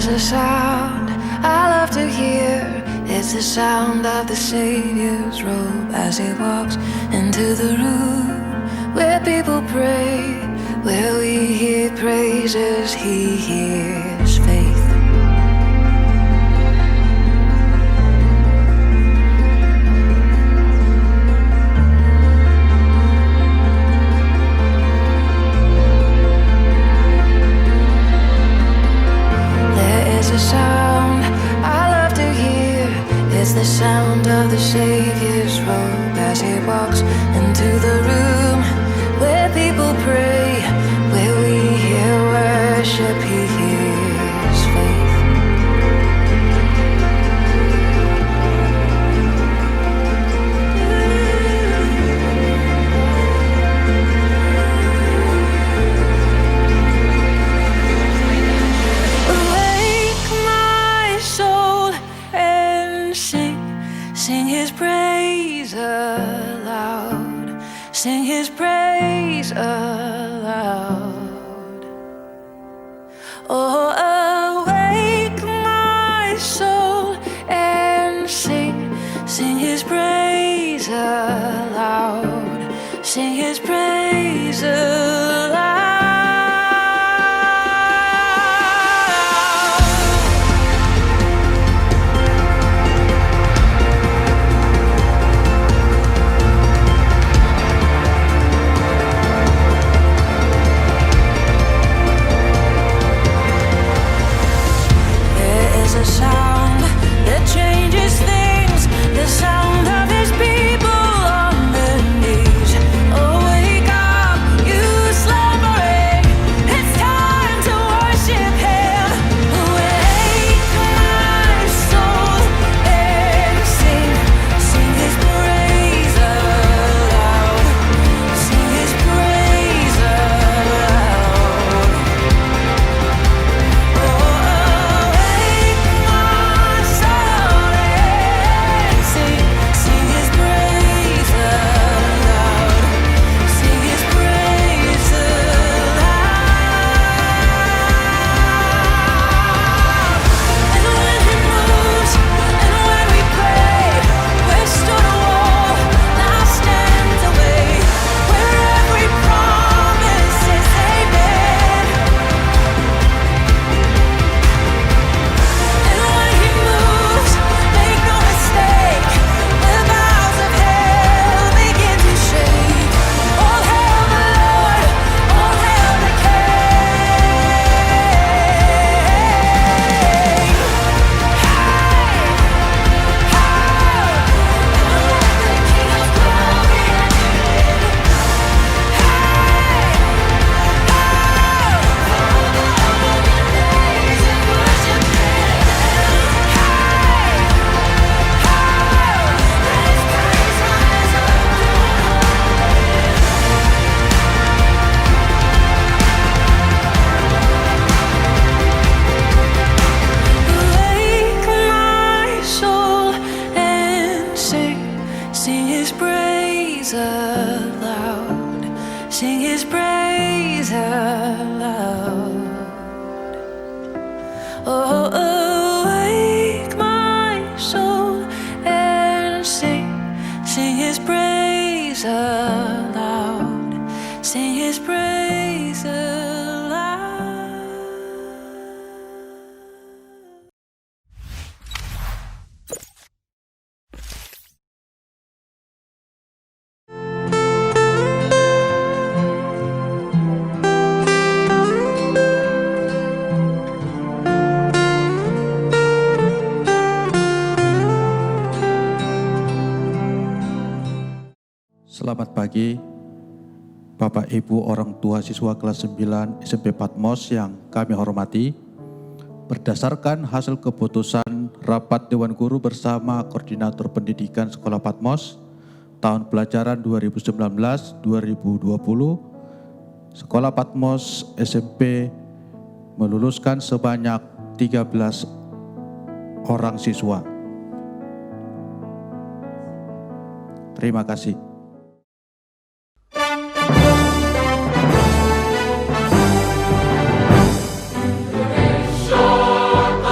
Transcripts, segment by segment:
a sound I love to hear. It's the sound of the Savior's robe as he walks into the room where people pray, where we hear praises, he hears faith. Sound I love to hear. It's the sound of the Savior's robe as he walks into the room where people pray, where we hear worship, he hears faith. Sing his praise aloud. Sing his praise aloud. Oh, awake my soul and sing. Sing his praise aloud. Sing his praise aloud. A sound that changes things, the sound of his people on their knees. Oh, wake up, you slumbering, it's time to worship him. Wake my soul and sing, sing his praise aloud, sing his praise aloud. Sing his praise aloud. Sing his praise aloud. Oh, awake my soul and sing. Sing his praise aloud. Sing his praise aloud. Selamat pagi, Bapak Ibu orang tua siswa kelas 9 SMP Patmos yang kami hormati. Berdasarkan hasil keputusan Rapat Dewan Guru bersama Koordinator Pendidikan Sekolah Patmos tahun pelajaran 2019-2020, Sekolah Patmos SMP meluluskan sebanyak 13 orang siswa. Terima kasih. Indonesia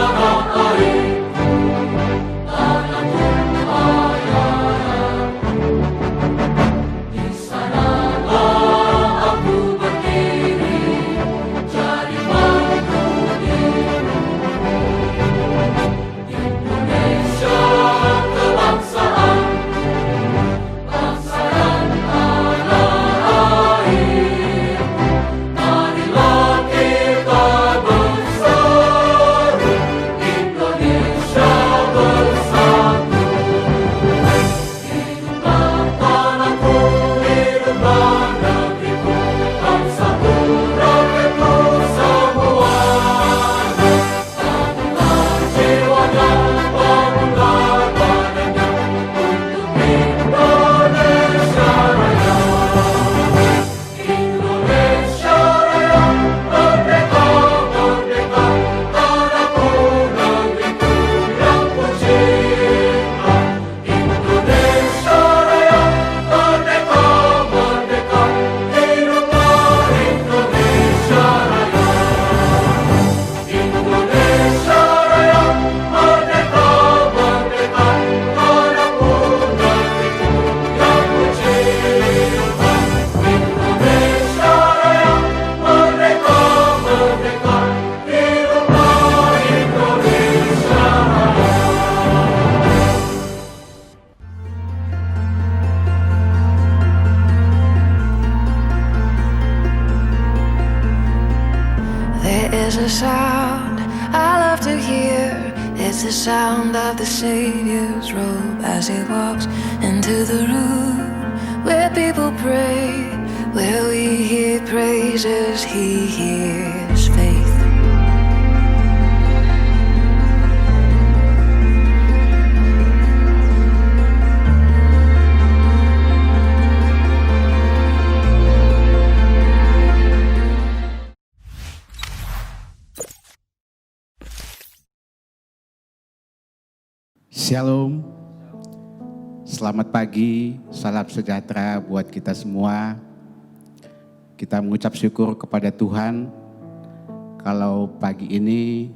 There's a sound I love to hear. It's the sound of the Savior's robe as he walks into the room where people pray, where we hear praises, he hears faith. Shalom, selamat pagi, salam sejahtera buat kita semua. Kita mengucap syukur kepada Tuhan kalau pagi ini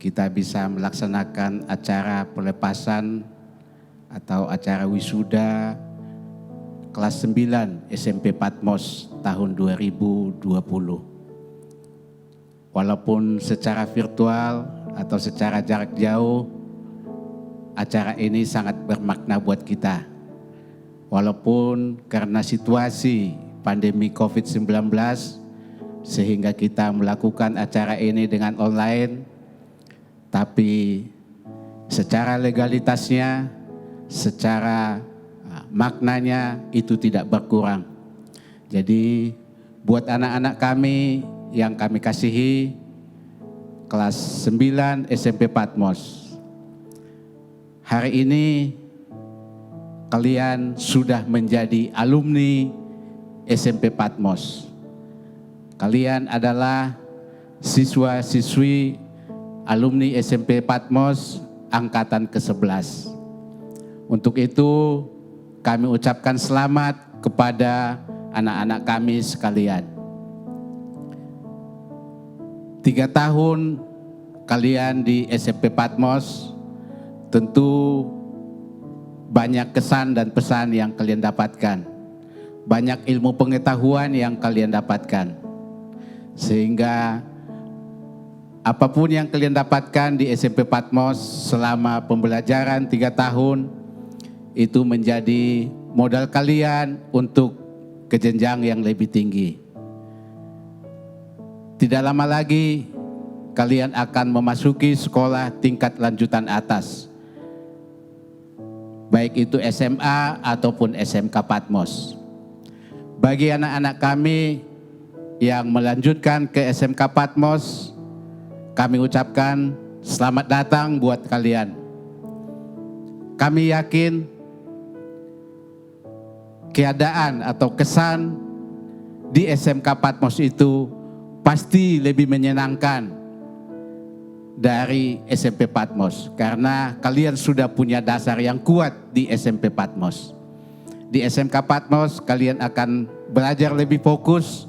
kita bisa melaksanakan acara pelepasan atau acara wisuda kelas 9 SMP Patmos tahun 2020. Walaupun secara virtual atau secara jarak jauh, acara ini sangat bermakna buat kita. Walaupun karena situasi pandemi COVID-19 sehingga kita melakukan acara ini dengan online, tapi secara legalitasnya, secara maknanya itu tidak berkurang. Jadi buat anak-anak kami yang kami kasihi, kelas 9 SMP Patmos, hari ini kalian sudah menjadi alumni SMP Patmos. Kalian adalah siswa-siswi alumni SMP Patmos angkatan ke-11. Untuk itu kami ucapkan selamat kepada anak-anak kami sekalian. 3 tahun kalian di SMP Patmos, tentu banyak kesan dan pesan yang kalian dapatkan. Banyak ilmu pengetahuan yang kalian dapatkan. Sehingga apapun yang kalian dapatkan di SMP Patmos selama pembelajaran 3 tahun, itu menjadi modal kalian untuk ke jenjang yang lebih tinggi. Tidak lama lagi kalian akan memasuki sekolah tingkat lanjutan atas, baik itu SMA ataupun SMK Patmos. Bagi anak-anak kami yang melanjutkan ke SMK Patmos, kami ucapkan selamat datang buat kalian. Kami yakin keadaan atau kesan di SMK Patmos itu pasti lebih menyenangkan dari SMP Patmos, karena kalian sudah punya dasar yang kuat di SMP Patmos. Di SMK Patmos kalian akan belajar lebih fokus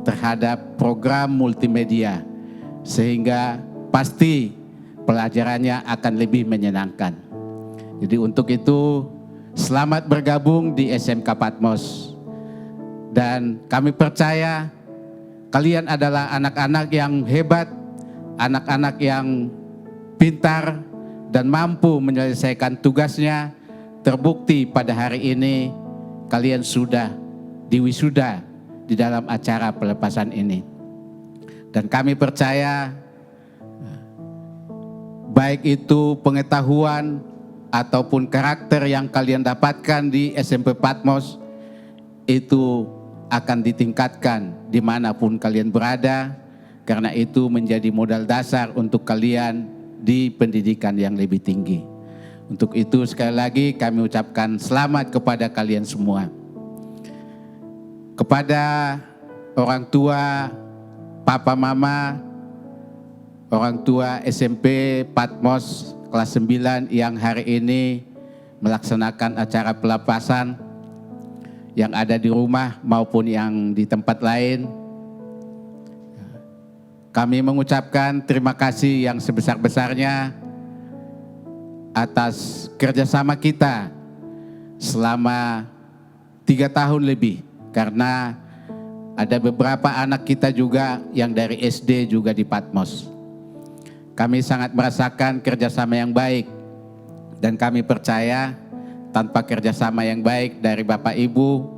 terhadap program multimedia, sehingga pasti pelajarannya akan lebih menyenangkan. Jadi untuk itu selamat bergabung di SMK Patmos, dan kami percaya kalian adalah anak-anak yang hebat, anak-anak yang pintar dan mampu menyelesaikan tugasnya. Terbukti pada hari ini kalian sudah diwisuda di dalam acara pelepasan ini. Dan kami percaya baik itu pengetahuan ataupun karakter yang kalian dapatkan di SMP Patmos itu akan ditingkatkan dimanapun kalian berada, karena itu menjadi modal dasar untuk kalian di pendidikan yang lebih tinggi. Untuk itu sekali lagi kami ucapkan selamat kepada kalian semua. Kepada orang tua, papa mama, orang tua SMP Patmos kelas 9 yang hari ini melaksanakan acara pelepasan, yang ada di rumah maupun yang di tempat lain, kami mengucapkan terima kasih yang sebesar-besarnya atas kerjasama kita selama 3 tahun lebih, karena ada beberapa anak kita juga yang dari SD juga di Patmos. Kami sangat merasakan kerjasama yang baik, dan kami percaya tanpa kerjasama yang baik dari Bapak Ibu,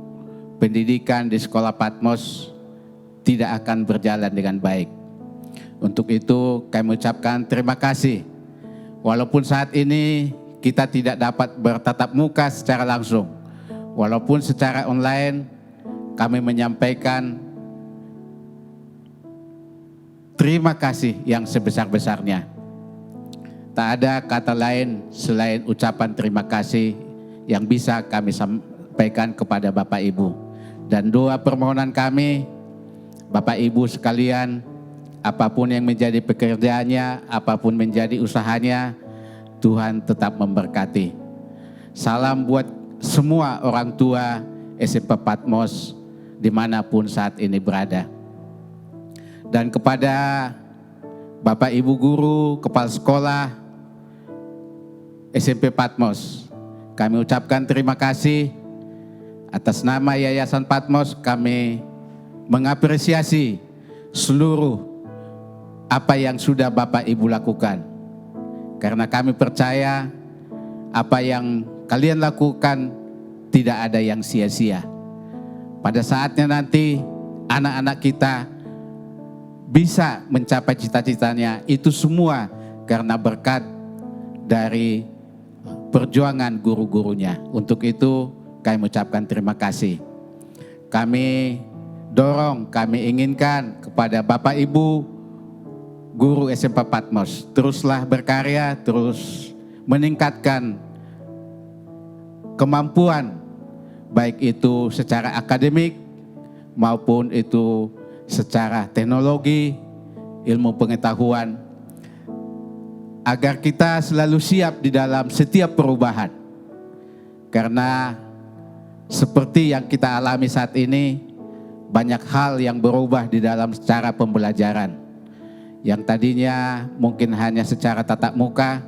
pendidikan di sekolah Patmos tidak akan berjalan dengan baik. Untuk itu kami ucapkan terima kasih. Walaupun saat ini kita tidak dapat bertatap muka secara langsung, walaupun secara online kami menyampaikan terima kasih yang sebesar-besarnya. Tak ada kata lain selain ucapan terima kasih yang bisa kami sampaikan kepada Bapak Ibu. Dan doa permohonan kami, Bapak Ibu sekalian, apapun yang menjadi pekerjaannya, apapun menjadi usahanya, Tuhan tetap memberkati. Salam buat semua orang tua SMP Patmos dimanapun saat ini berada. Dan kepada Bapak Ibu guru, kepala sekolah SMP Patmos, kami ucapkan terima kasih. Atas nama Yayasan Patmos kami mengapresiasi seluruh apa yang sudah Bapak Ibu lakukan. Karena kami percaya apa yang kalian lakukan tidak ada yang sia-sia. Pada saatnya nanti anak-anak kita bisa mencapai cita-citanya, itu semua karena berkat dari perjuangan guru-gurunya. Untuk itu kami mengucapkan terima kasih. Kami dorong, kami inginkan kepada Bapak Ibu guru SMP Patmos, teruslah berkarya, terus meningkatkan kemampuan, baik itu secara akademik maupun itu secara teknologi, ilmu pengetahuan, agar kita selalu siap di dalam setiap perubahan. Karena seperti yang kita alami saat ini, banyak hal yang berubah di dalam cara pembelajaran. Yang tadinya mungkin hanya secara tatap muka,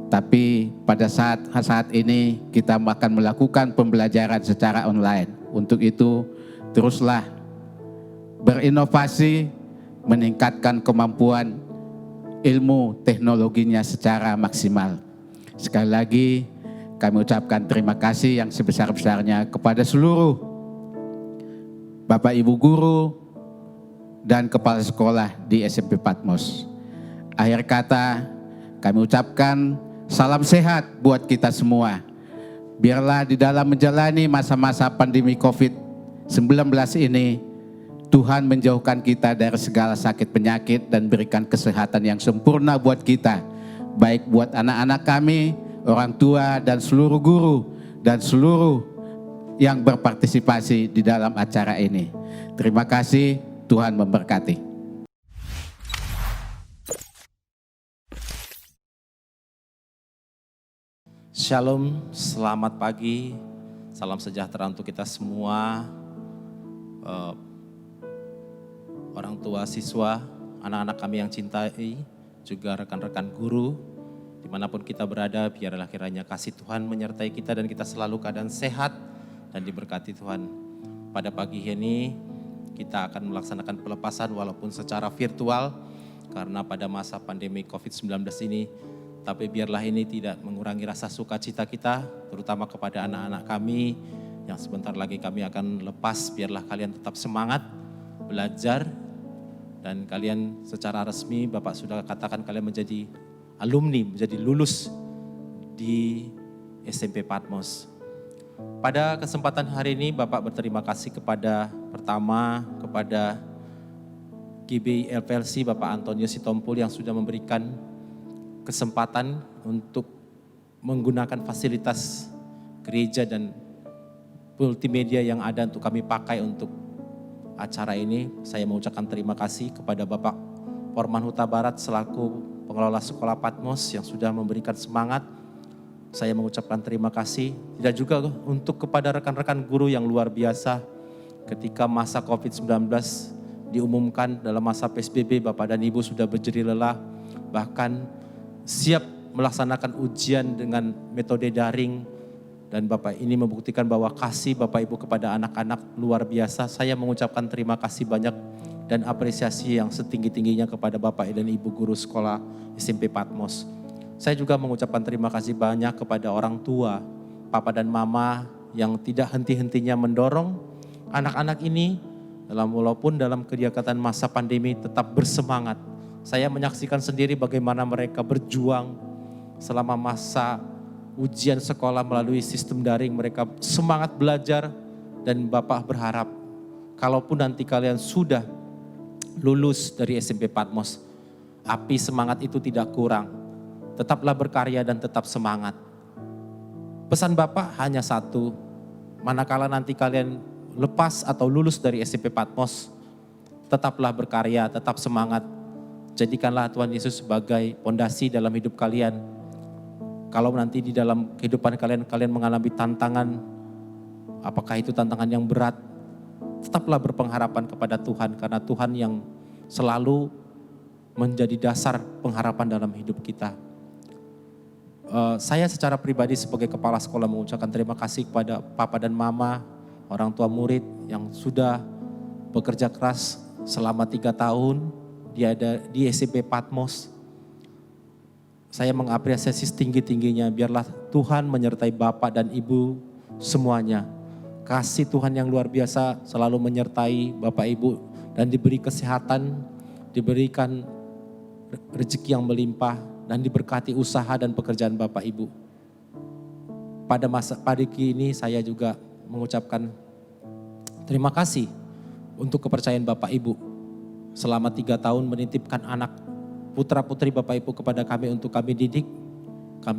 tapi pada saat ini kita akan melakukan pembelajaran secara online. Untuk itu teruslah berinovasi, meningkatkan kemampuan ilmu teknologinya secara maksimal. Sekali lagi kami ucapkan terima kasih yang sebesar-besarnya kepada seluruh Bapak Ibu guru dan kepala sekolah di SMP Patmos. Akhir kata kami ucapkan salam sehat buat kita semua. Biarlah di dalam menjalani masa-masa pandemi COVID-19 ini, Tuhan menjauhkan kita dari segala sakit penyakit dan berikan kesehatan yang sempurna buat kita. Baik buat anak-anak kami, orang tua, dan seluruh guru, dan seluruh yang berpartisipasi di dalam acara ini. Terima kasih, Tuhan memberkati. Shalom, selamat pagi, salam sejahtera untuk kita semua. Orang tua siswa, anak-anak kami yang cintai, juga rekan-rekan guru, dimanapun kita berada, biarlah kiranya kasih Tuhan menyertai kita dan kita selalu keadaan sehat dan diberkati Tuhan. Pada pagi ini kita akan melaksanakan pelepasan walaupun secara virtual, karena pada masa pandemi COVID-19 ini, tapi biarlah ini tidak mengurangi rasa sukacita kita, terutama kepada anak-anak kami yang sebentar lagi kami akan lepas. Biarlah kalian tetap semangat belajar, dan kalian secara resmi Bapak sudah katakan kalian menjadi alumni, menjadi lulus di SMP Patmos. Pada kesempatan hari ini Bapak berterima kasih pertama kepada GBI LPLC Bapak Antonio Sitompul yang sudah memberikan kesempatan untuk menggunakan fasilitas gereja dan multimedia yang ada untuk kami pakai untuk acara ini. Saya mengucapkan terima kasih kepada Bapak Porman Huta Barat selaku pengelola sekolah Patmos yang sudah memberikan semangat. Saya mengucapkan terima kasih. Tidak juga untuk kepada rekan-rekan guru yang luar biasa ketika masa COVID-19 diumumkan dalam masa PSBB, Bapak dan Ibu sudah berjerih lelah, bahkan siap melaksanakan ujian dengan metode daring. Dan Bapak ini membuktikan bahwa kasih Bapak Ibu kepada anak-anak luar biasa. Saya mengucapkan terima kasih banyak dan apresiasi yang setinggi-tingginya kepada Bapak dan Ibu guru sekolah SMP Patmos. Saya juga mengucapkan terima kasih banyak kepada orang tua, Papa dan Mama yang tidak henti-hentinya mendorong anak-anak ini walaupun dalam kegiatan masa pandemi tetap bersemangat, Saya menyaksikan sendiri bagaimana mereka berjuang selama masa ujian sekolah melalui sistem daring. Mereka semangat belajar dan Bapak berharap kalaupun nanti kalian sudah lulus dari SMP Patmos, api semangat itu tidak kurang. Tetaplah berkarya dan tetap semangat. Pesan Bapak hanya satu, manakala nanti kalian lepas atau lulus dari SMP Patmos, tetaplah berkarya, tetap semangat. Jadikanlah Tuhan Yesus sebagai pondasi dalam hidup kalian. Kalau nanti di dalam kehidupan kalian mengalami tantangan, apakah itu tantangan yang berat, tetaplah berpengharapan kepada Tuhan, karena Tuhan yang selalu menjadi dasar pengharapan dalam hidup kita. Saya secara pribadi sebagai kepala sekolah mengucapkan terima kasih kepada Papa dan Mama, orang tua murid yang sudah bekerja keras selama 3 tahun di SMP Patmos. Saya mengapresiasi setinggi-tingginya, biarlah Tuhan menyertai Bapak dan Ibu semuanya. Kasih Tuhan yang luar biasa selalu menyertai Bapak Ibu dan diberi kesehatan, diberikan rezeki yang melimpah, dan diberkati usaha dan pekerjaan Bapak Ibu. Pada pagi ini saya juga mengucapkan terima kasih untuk kepercayaan Bapak Ibu. Selama 3 tahun menitipkan anak putra putri Bapak Ibu kepada kami untuk kami didik.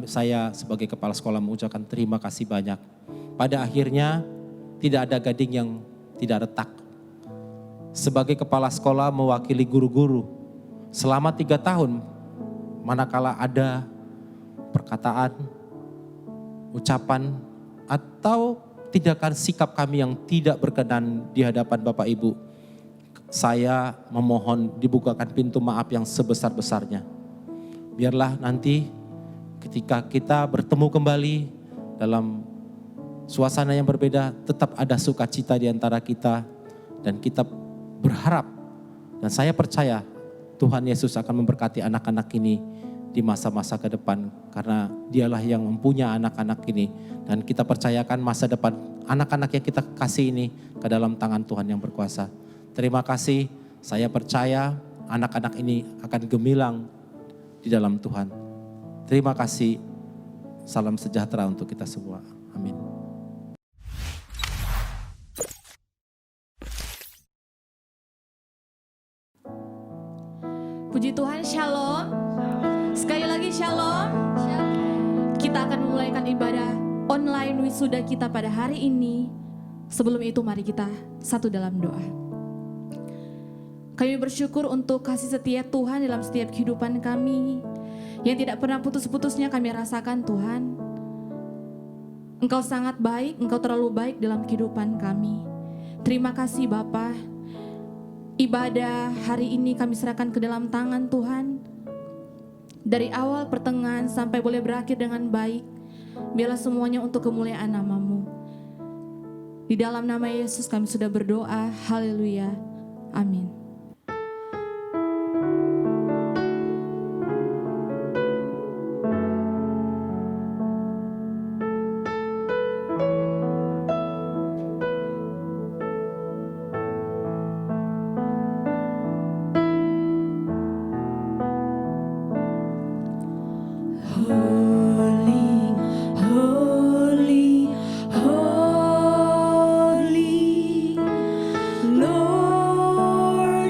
Saya sebagai kepala sekolah mengucapkan terima kasih banyak. Pada akhirnya tidak ada gading yang tidak retak. Sebagai kepala sekolah mewakili guru-guru selama 3 tahun, manakala ada perkataan, ucapan, atau tindakan sikap kami yang tidak berkenan di hadapan Bapak Ibu, saya memohon dibukakan pintu maaf yang sebesar-besarnya. Biarlah nanti ketika kita bertemu kembali dalam suasana yang berbeda, tetap ada sukacita di antara kita, dan kita berharap dan saya percaya Tuhan Yesus akan memberkati anak-anak ini di masa-masa ke depan, karena dialah yang mempunyai anak-anak ini, dan kita percayakan masa depan anak-anak yang kita kasih ini ke dalam tangan Tuhan yang berkuasa. Terima kasih, saya percaya anak-anak ini akan gemilang di dalam Tuhan. Terima kasih, salam sejahtera untuk kita semua. Amin. Puji Tuhan, shalom. Sekali lagi shalom. Kita akan memulaikan ibadah online wisuda kita pada hari ini. Sebelum itu mari kita satu dalam doa. Kami bersyukur untuk kasih setia Tuhan dalam setiap kehidupan kami, yang tidak pernah putus-putusnya kami rasakan Tuhan. Engkau sangat baik, Engkau terlalu baik dalam kehidupan kami. Terima kasih Bapa. Ibadah hari ini kami serahkan ke dalam tangan Tuhan. Dari awal pertengahan sampai boleh berakhir dengan baik, biarlah semuanya untuk kemuliaan nama-Mu. Di dalam nama Yesus kami sudah berdoa, haleluya, amin. Lord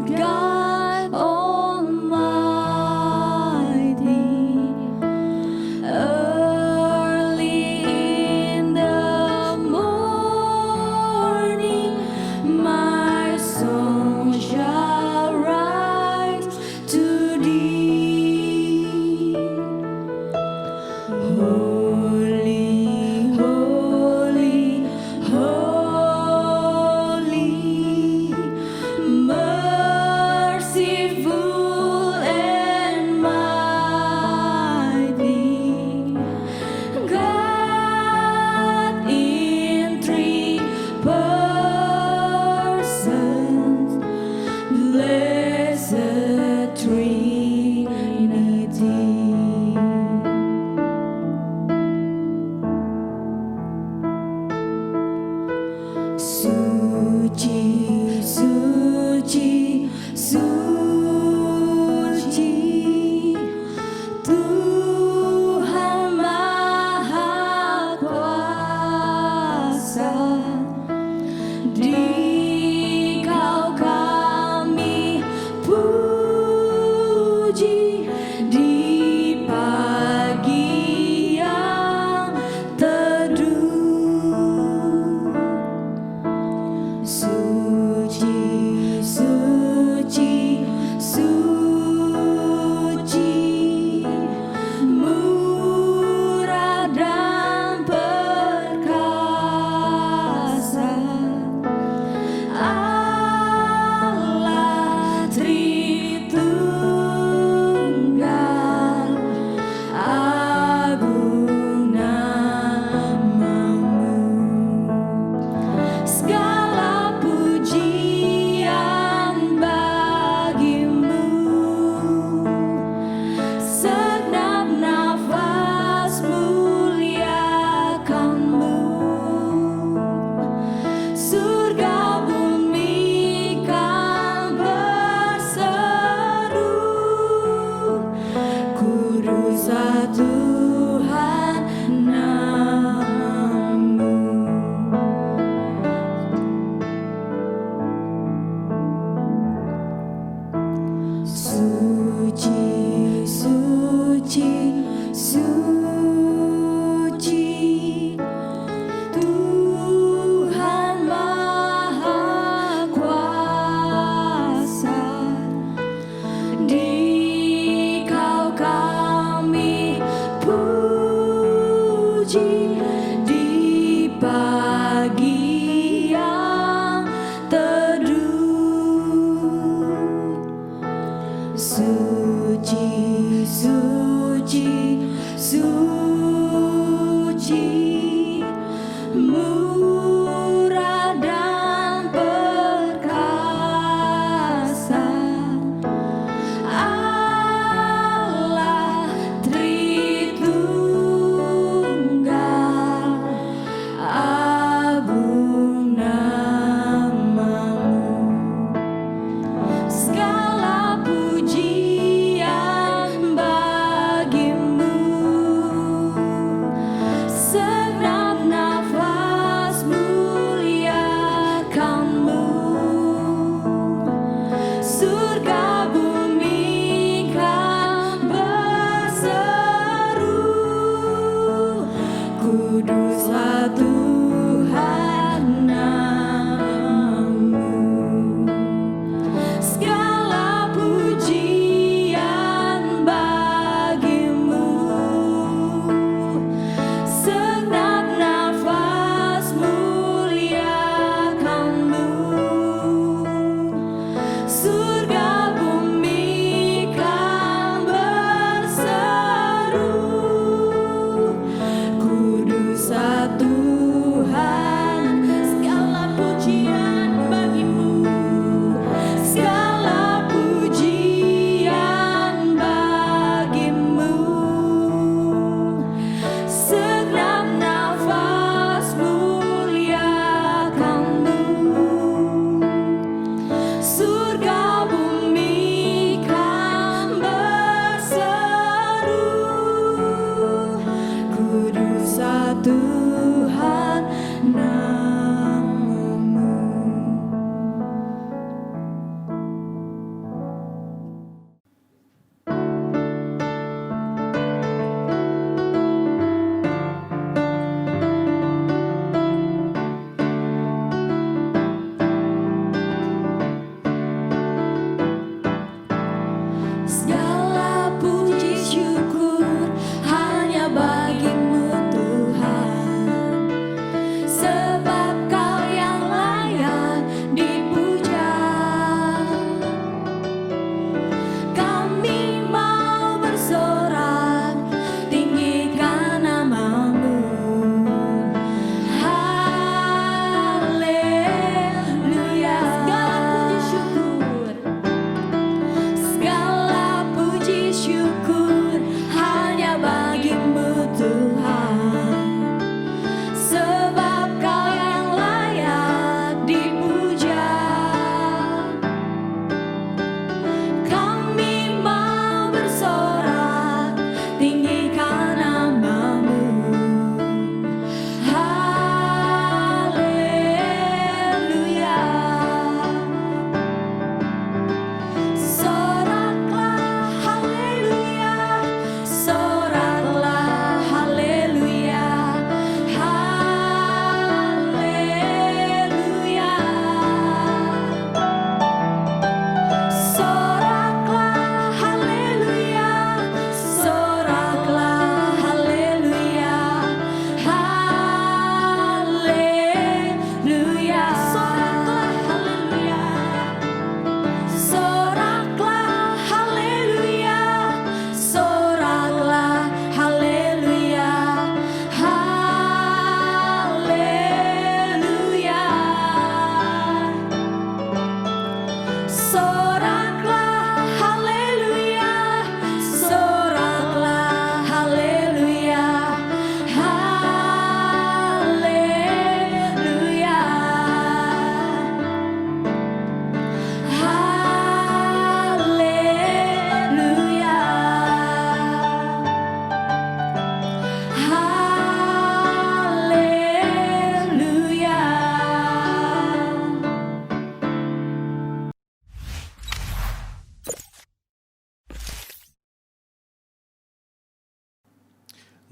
Dikau kami puji di pagi yang teduh. Suci, suci, suci, murah dan perkasa,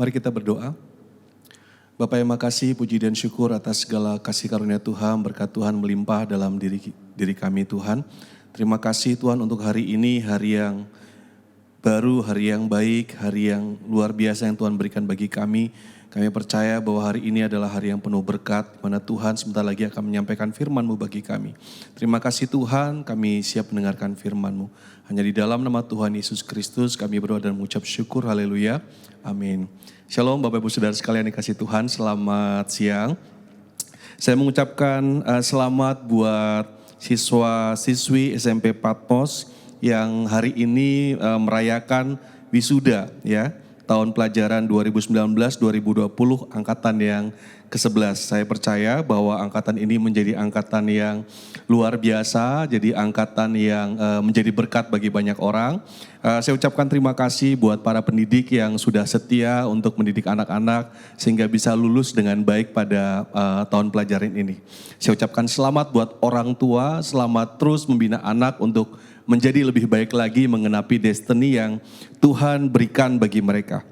Mari kita berdoa. Bapak yang makasih, puji dan syukur atas segala kasih karunia Tuhan, berkat Tuhan melimpah dalam diri kami Tuhan. Terima kasih Tuhan untuk hari ini, hari yang baru, hari yang baik, hari yang luar biasa yang Tuhan berikan bagi kami. Kami percaya bahwa hari ini adalah hari yang penuh berkat, di mana Tuhan sebentar lagi akan menyampaikan firman-Mu bagi kami. Terima kasih Tuhan, kami siap mendengarkan firman-Mu. Hanya di dalam nama Tuhan Yesus Kristus kami berdoa dan mengucap syukur, haleluya, amin. Shalom Bapak Ibu Saudara sekalian dikasih Tuhan, selamat siang. Saya mengucapkan selamat buat siswa-siswi SMP Patmos yang hari ini merayakan wisuda ya, tahun pelajaran 2019-2020 angkatan yang ke-11. Saya percaya bahwa angkatan ini menjadi angkatan yang luar biasa, jadi angkatan yang menjadi berkat bagi banyak orang. Saya ucapkan terima kasih buat para pendidik yang sudah setia untuk mendidik anak-anak sehingga bisa lulus dengan baik pada tahun pelajaran ini. Saya ucapkan selamat buat orang tua, selamat terus membina anak untuk menjadi lebih baik lagi mengenapi destiny yang Tuhan berikan bagi mereka.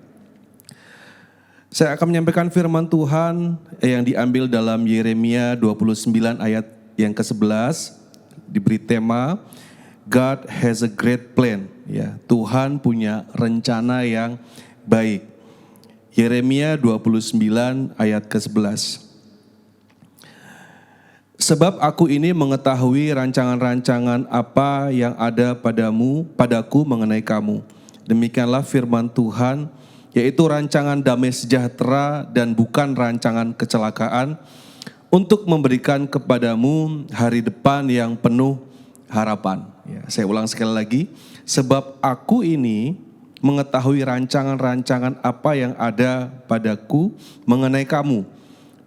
Saya akan menyampaikan firman Tuhan yang diambil dalam Yeremia 29 ayat yang ke-11, diberi tema God has a great plan. Ya, Tuhan punya rencana yang baik. Yeremia 29 ayat ke-11. Sebab aku ini mengetahui rancangan-rancangan apa yang ada padaku mengenai kamu. Demikianlah firman Tuhan, yaitu rancangan damai sejahtera dan bukan rancangan kecelakaan, untuk memberikan kepadamu hari depan yang penuh harapan. Ya, saya ulang sekali lagi, sebab aku ini mengetahui rancangan-rancangan apa yang ada padaku mengenai kamu.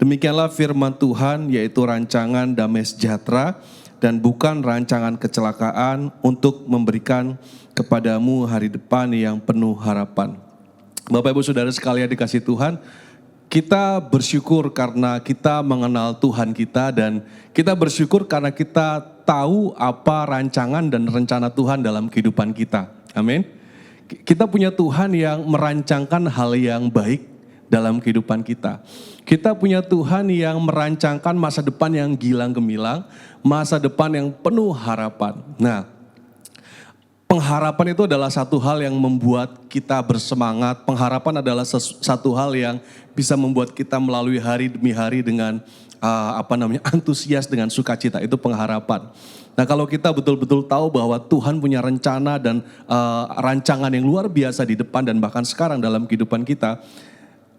Demikianlah firman Tuhan, yaitu rancangan damai sejahtera dan bukan rancangan kecelakaan, untuk memberikan kepadamu hari depan yang penuh harapan. Bapak Ibu Saudara sekalian dikasih Tuhan, kita bersyukur karena kita mengenal Tuhan kita, dan kita bersyukur karena kita tahu apa rancangan dan rencana Tuhan dalam kehidupan kita. Amin. Kita punya Tuhan yang merancangkan hal yang baik dalam kehidupan kita. Kita punya Tuhan yang merancangkan masa depan yang gilang gemilang, masa depan yang penuh harapan. Nah, pengharapan itu adalah satu hal yang membuat kita bersemangat. Pengharapan adalah satu hal yang bisa membuat kita melalui hari demi hari dengan antusias, dengan sukacita. Itu pengharapan. Nah, kalau kita betul-betul tahu bahwa Tuhan punya rencana dan rancangan yang luar biasa di depan dan bahkan sekarang dalam kehidupan kita,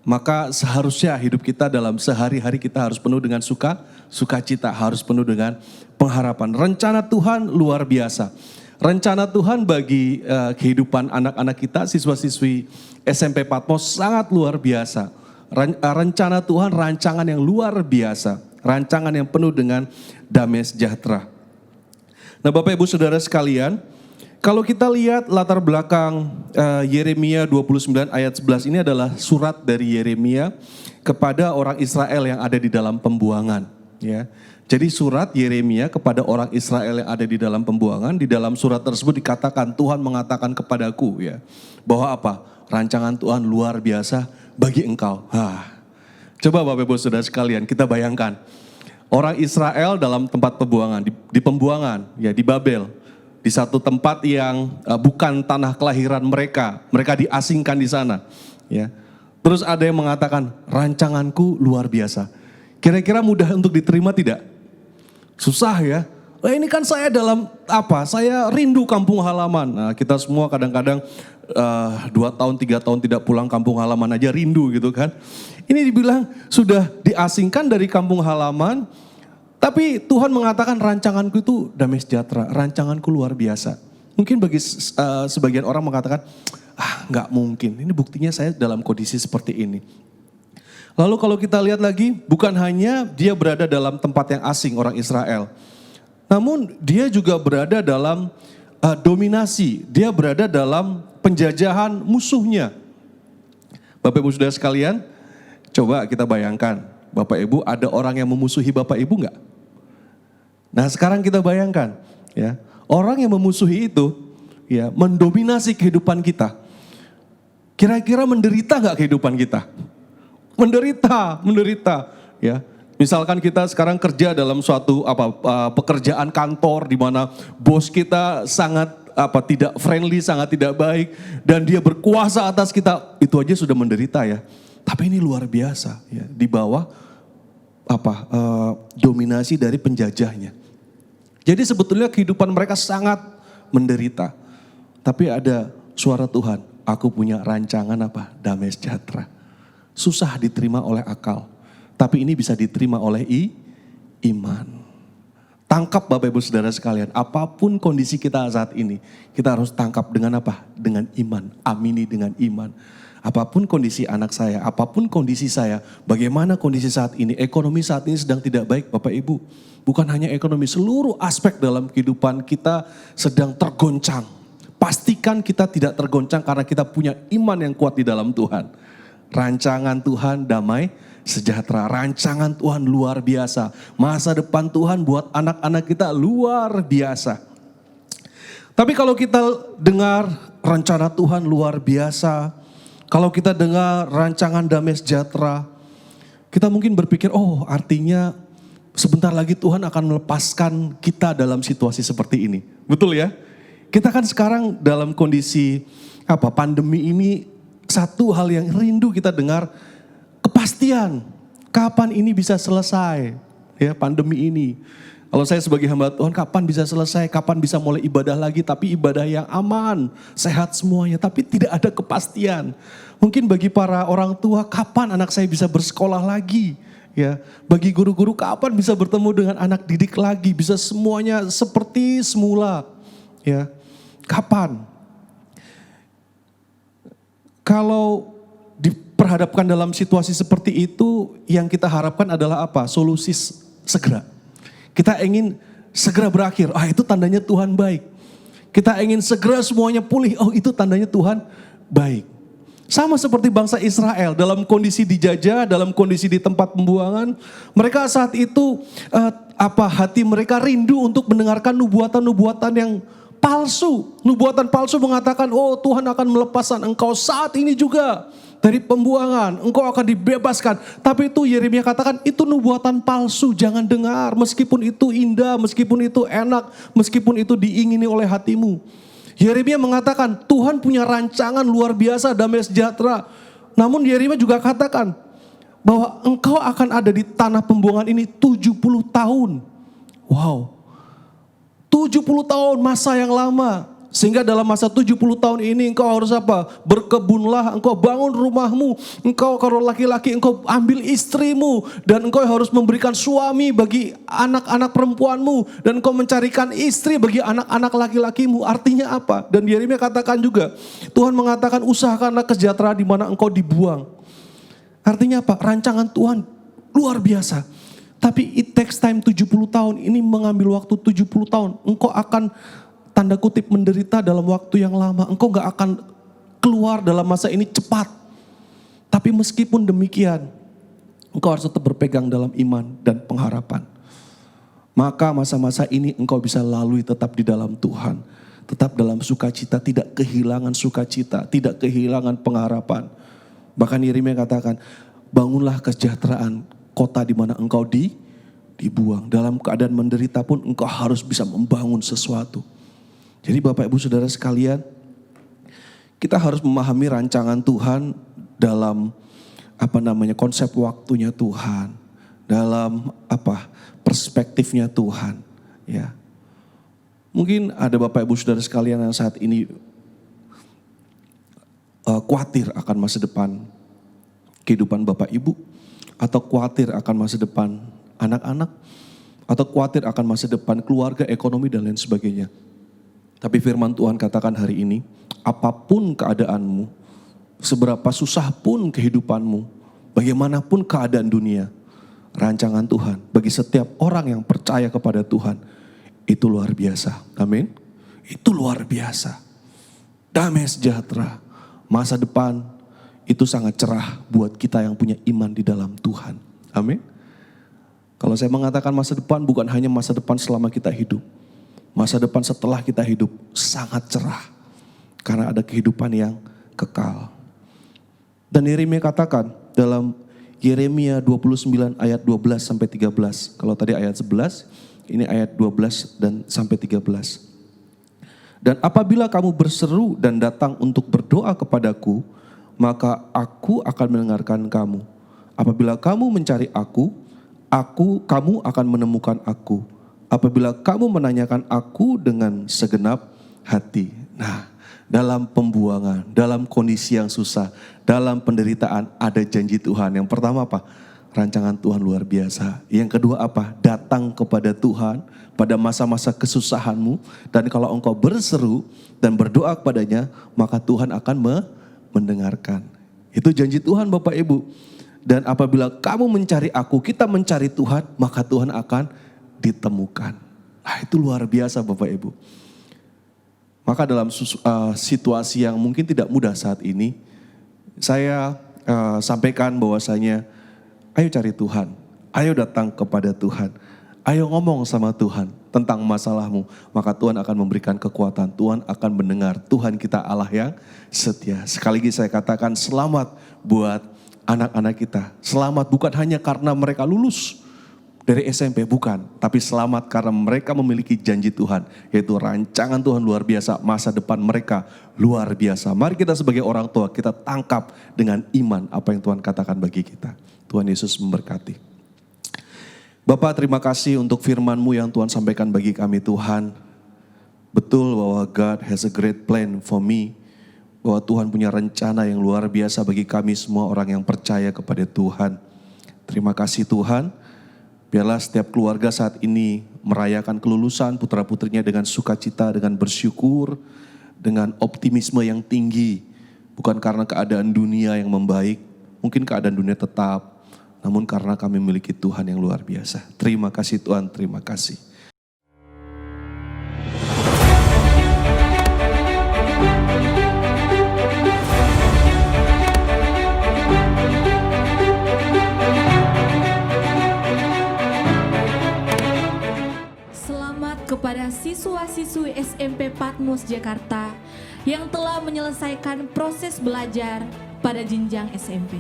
maka seharusnya hidup kita dalam sehari-hari kita harus penuh dengan sukacita, harus penuh dengan pengharapan. Rencana Tuhan luar biasa. Rencana Tuhan bagi kehidupan anak-anak kita, siswa-siswi SMP Patmos sangat luar biasa. Rencana Tuhan rancangan yang luar biasa, rancangan yang penuh dengan damai sejahtera. Nah, Bapak Ibu Saudara sekalian, kalau kita lihat latar belakang Yeremia 29 ayat 11 ini adalah surat dari Yeremia kepada orang Israel yang ada di dalam pembuangan. Ya. Jadi surat Yeremia kepada orang Israel yang ada di dalam pembuangan, di dalam surat tersebut dikatakan Tuhan mengatakan kepadaku ya, bahwa apa? Rancangan Tuhan luar biasa bagi engkau. Coba Bapak Ibu Saudara sekalian kita bayangkan. Orang Israel dalam tempat pembuangan, di pembuangan ya, di Babel. Di satu tempat yang bukan tanah kelahiran mereka diasingkan di sana. Ya. Terus ada yang mengatakan rancanganku luar biasa. Kira-kira mudah untuk diterima tidak? Susah ya. Ini kan saya dalam saya rindu kampung halaman. Nah, kita semua kadang-kadang 2 tahun, 3 tahun tidak pulang kampung halaman aja rindu gitu kan. Ini dibilang sudah diasingkan dari kampung halaman. Tapi Tuhan mengatakan rancanganku itu damai sejahtera, rancanganku luar biasa. Mungkin bagi sebagian orang mengatakan, nggak mungkin, ini buktinya saya dalam kondisi seperti ini. Lalu kalau kita lihat lagi, bukan hanya dia berada dalam tempat yang asing orang Israel. Namun dia juga berada dalam dominasi, dia berada dalam penjajahan musuhnya. Bapak Ibu Saudara sekalian, coba kita bayangkan, Bapak Ibu ada orang yang memusuhi Bapak Ibu nggak? Nah sekarang kita bayangkan ya, orang yang memusuhi itu ya mendominasi kehidupan kita. Kira-kira menderita nggak kehidupan kita? Menderita, ya. Misalkan kita sekarang kerja dalam suatu pekerjaan kantor di mana bos kita sangat tidak friendly, sangat tidak baik, dan dia berkuasa atas kita, itu aja sudah menderita ya. Tapi ini luar biasa ya, di bawah dominasi dari penjajahnya. Jadi sebetulnya kehidupan mereka sangat menderita. Tapi ada suara Tuhan, aku punya rancangan damai sejahtera. Susah diterima oleh akal, tapi ini bisa diterima oleh iman. Tangkap Bapak Ibu Saudara sekalian, apapun kondisi kita saat ini, kita harus tangkap dengan Dengan iman, amini dengan iman. Apapun kondisi anak saya, apapun kondisi saya, bagaimana kondisi saat ini, ekonomi saat ini sedang tidak baik Bapak Ibu. Bukan hanya ekonomi, seluruh aspek dalam kehidupan kita sedang tergoncang. Pastikan kita tidak tergoncang karena kita punya iman yang kuat di dalam Tuhan. Rancangan Tuhan damai sejahtera, rancangan Tuhan luar biasa. Masa depan Tuhan buat anak-anak kita luar biasa. Tapi kalau kita dengar rencana Tuhan luar biasa, kalau kita dengar rancangan damai sejahtera, kita mungkin berpikir, oh artinya sebentar lagi Tuhan akan melepaskan kita dalam situasi seperti ini. Betul ya? Kita kan sekarang dalam kondisi pandemi ini, satu hal yang rindu kita dengar, kepastian. Kapan ini bisa selesai ya pandemi ini. Kalau saya sebagai hamba Tuhan, kapan bisa selesai, kapan bisa mulai ibadah lagi, tapi ibadah yang aman, sehat semuanya, tapi tidak ada kepastian. Mungkin bagi para orang tua, kapan anak saya bisa bersekolah lagi? Ya, bagi guru-guru kapan bisa bertemu dengan anak didik lagi, bisa semuanya seperti semula. Ya, kapan? Kalau diperhadapkan dalam situasi seperti itu, yang kita harapkan adalah solusi segera. Kita ingin segera berakhir, itu tandanya Tuhan baik. Kita ingin segera semuanya pulih, itu tandanya Tuhan baik. Sama seperti bangsa Israel dalam kondisi dijajah, dalam kondisi di tempat pembuangan. Mereka saat itu hati mereka rindu untuk mendengarkan nubuatan-nubuatan yang palsu. Nubuatan palsu mengatakan, oh Tuhan akan melepaskan engkau saat ini juga dari pembuangan. Engkau akan dibebaskan. Tapi itu Yeremia katakan, itu nubuatan palsu, jangan dengar. Meskipun itu indah, meskipun itu enak, meskipun itu diingini oleh hatimu. Yeremia mengatakan Tuhan punya rancangan luar biasa damai sejahtera. Namun Yeremia juga katakan bahwa engkau akan ada di tanah pembuangan ini 70 tahun. Wow. 70 tahun masa yang lama. Sehingga dalam masa 70 tahun ini engkau harus berkebunlah, engkau bangun rumahmu, engkau kalau laki-laki engkau ambil istrimu, dan engkau harus memberikan suami bagi anak-anak perempuanmu, dan engkau mencarikan istri bagi anak-anak laki-lakimu. Artinya apa? Dan Yeremia katakan juga, Tuhan mengatakan usahakanlah kesejahteraan di mana engkau dibuang. Artinya apa? Rancangan Tuhan luar biasa. Tapi it takes time 70 tahun, ini mengambil waktu 70 tahun. Engkau akan tanda kutip menderita dalam waktu yang lama. Engkau gak akan keluar dalam masa ini cepat. Tapi meskipun demikian, engkau harus tetap berpegang dalam iman dan pengharapan. Maka masa-masa ini engkau bisa lalui tetap di dalam Tuhan. Tetap dalam sukacita, tidak kehilangan sukacita, tidak kehilangan pengharapan. Bahkan Yeremia katakan, bangunlah kesejahteraan kota di mana engkau dibuang. Dalam keadaan menderita pun engkau harus bisa membangun sesuatu. Jadi Bapak Ibu Saudara sekalian, kita harus memahami rancangan Tuhan dalam konsep waktunya Tuhan, dalam perspektifnya Tuhan, ya. Mungkin ada Bapak Ibu Saudara sekalian yang saat ini khawatir akan masa depan kehidupan Bapak Ibu, atau khawatir akan masa depan anak-anak, atau khawatir akan masa depan keluarga, ekonomi dan lain sebagainya. Tapi firman Tuhan katakan hari ini, apapun keadaanmu, seberapa susah pun kehidupanmu, bagaimanapun keadaan dunia, rancangan Tuhan bagi setiap orang yang percaya kepada Tuhan, itu luar biasa. Amin. Itu luar biasa. Damai sejahtera, masa depan itu sangat cerah buat kita yang punya iman di dalam Tuhan. Amin. Kalau saya mengatakan masa depan, bukan hanya masa depan selama kita hidup. Masa depan setelah kita hidup sangat cerah. Karena ada kehidupan yang kekal. Dan Yeremia katakan dalam Yeremia 29 ayat 12 sampai 13. Kalau tadi ayat 11, ini ayat 12 dan sampai 13. Dan apabila kamu berseru dan datang untuk berdoa kepadaku, maka aku akan mendengarkan kamu. Apabila kamu mencari aku, kamu akan menemukan aku. Apabila kamu menanyakan aku dengan segenap hati. Nah, dalam pembuangan, dalam kondisi yang susah, dalam penderitaan ada janji Tuhan. Yang pertama apa? Rancangan Tuhan luar biasa. Yang kedua apa? Datang kepada Tuhan pada masa-masa kesusahanmu. Dan kalau engkau berseru dan berdoa kepadanya, maka Tuhan akan mendengarkan. Itu janji Tuhan Bapak Ibu. Dan apabila kamu mencari aku, kita mencari Tuhan, maka Tuhan akan ditemukan. Nah, itu luar biasa Bapak Ibu. Maka dalam situasi yang mungkin tidak mudah saat ini, saya sampaikan bahwasanya ayo cari Tuhan, ayo datang kepada Tuhan, ayo ngomong sama Tuhan tentang masalahmu. Maka Tuhan akan memberikan kekuatan, Tuhan akan mendengar. Tuhan kita Allah yang setia. Sekali lagi saya katakan selamat buat anak-anak kita. Selamat bukan hanya karena mereka lulus dari SMP, bukan. Tapi selamat karena mereka memiliki janji Tuhan. Yaitu rancangan Tuhan luar biasa, masa depan mereka luar biasa. Mari kita sebagai orang tua, kita tangkap dengan iman apa yang Tuhan katakan bagi kita. Tuhan Yesus memberkati. Bapak, terima kasih untuk firman-Mu yang Tuhan sampaikan bagi kami Tuhan. Betul bahwa God has a great plan for me. Bahwa Tuhan punya rencana yang luar biasa bagi kami semua orang yang percaya kepada Tuhan. Terima kasih Tuhan. Biarlah setiap keluarga saat ini merayakan kelulusan putra-putrinya dengan sukacita, dengan bersyukur, dengan optimisme yang tinggi. Bukan karena keadaan dunia yang membaik, mungkin keadaan dunia tetap, namun karena kami memiliki Tuhan yang luar biasa. Terima kasih Tuhan, terima kasih. Kepada siswa-siswi SMP Patmos Jakarta yang telah menyelesaikan proses belajar pada jenjang SMP.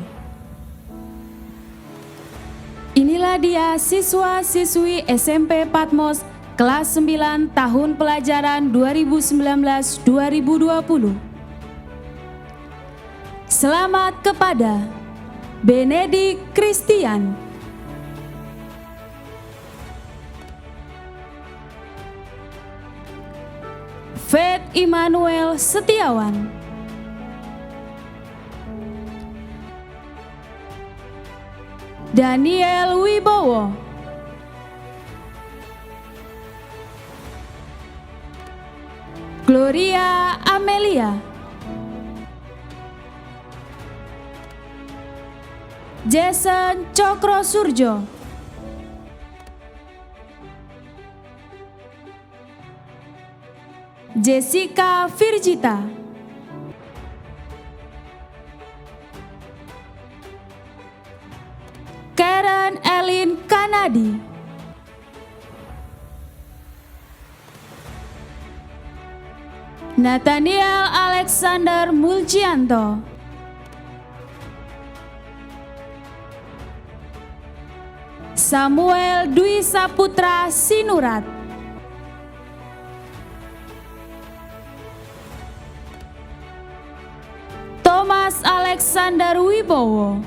Inilah dia siswa-siswi SMP Patmos kelas 9 tahun pelajaran 2019-2020. Selamat kepada Benedik Christian, Faith Immanuel Setiawan, Daniel Wibowo, Gloria Amelia, Jason Cokro Surjo, Jessica Virgita, Karen Elin Kanadi, Nathaniel Alexander Mulcianto, Samuel Dwi Saputra Sinurat, Thomas Alexander Wibowo,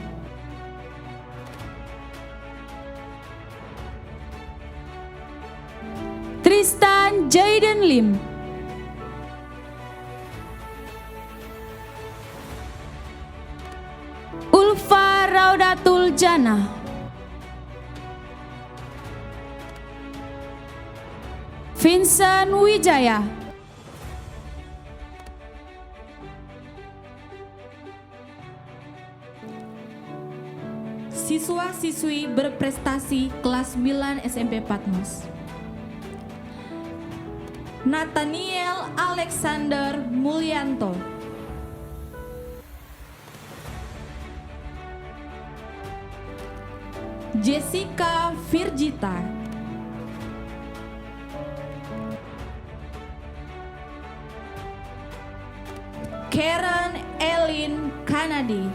Tristan Jaden Lim, Ulfa Raudatul Jannah, Vincent Wijaya, siswa-siswi berprestasi kelas 9 SMP Patmos. Nathaniel Alexander Mulyanto, Jessica Virgita, Karen Elin Kanadi,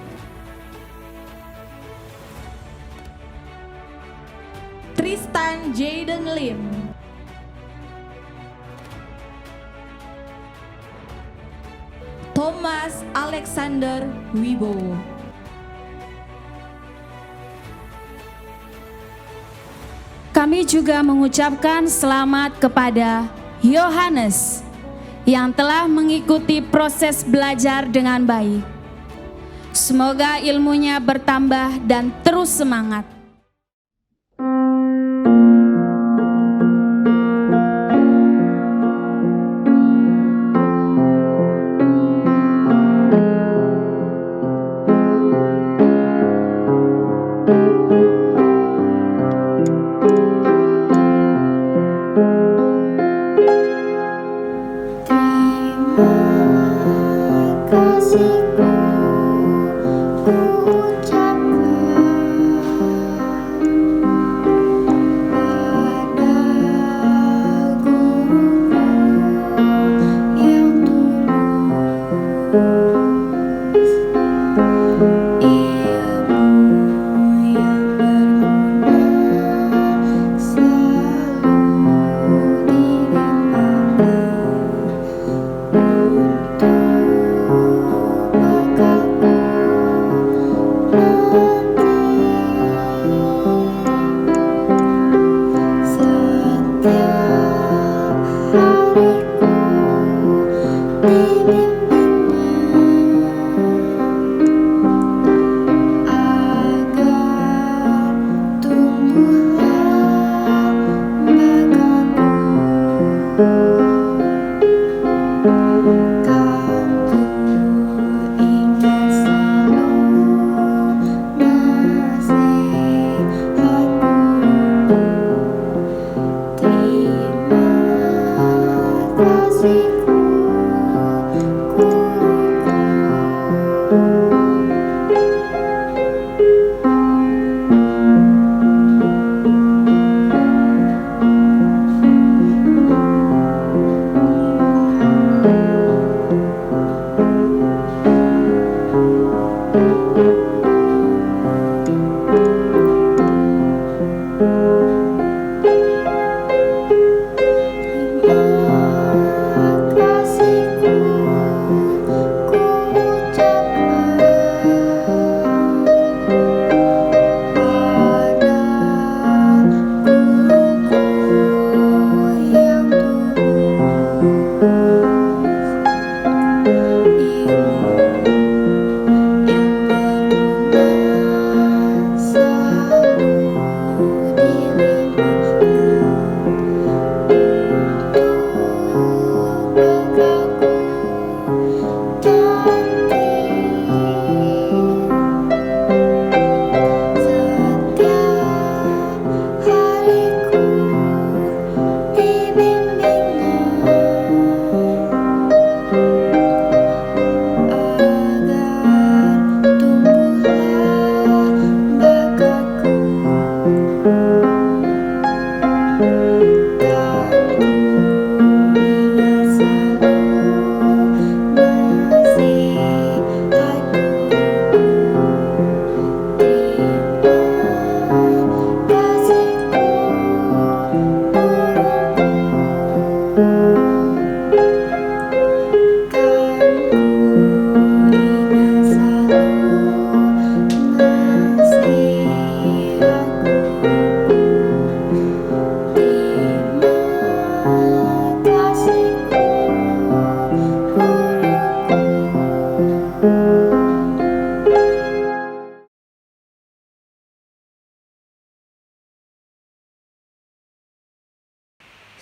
Tristan Jaden Lim. Thomas Alexander Wibowo. Kami juga mengucapkan selamat kepada Yohanes yang telah mengikuti proses belajar dengan baik. Semoga ilmunya bertambah dan terus semangat.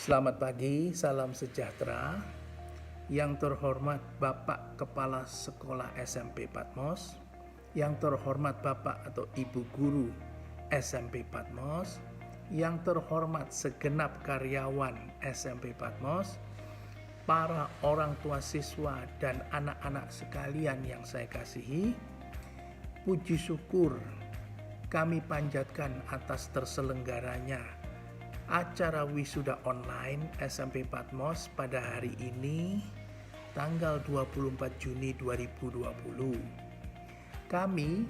Selamat pagi, salam sejahtera. Yang terhormat Bapak Kepala Sekolah SMP Patmos, yang terhormat Bapak atau Ibu Guru SMP Patmos, yang terhormat segenap karyawan SMP Patmos, para orang tua siswa dan anak-anak sekalian yang saya kasihi, puji syukur kami panjatkan atas terselenggaranya acara wisuda online SMP Patmos pada hari ini, tanggal 24 Juni 2020. Kami,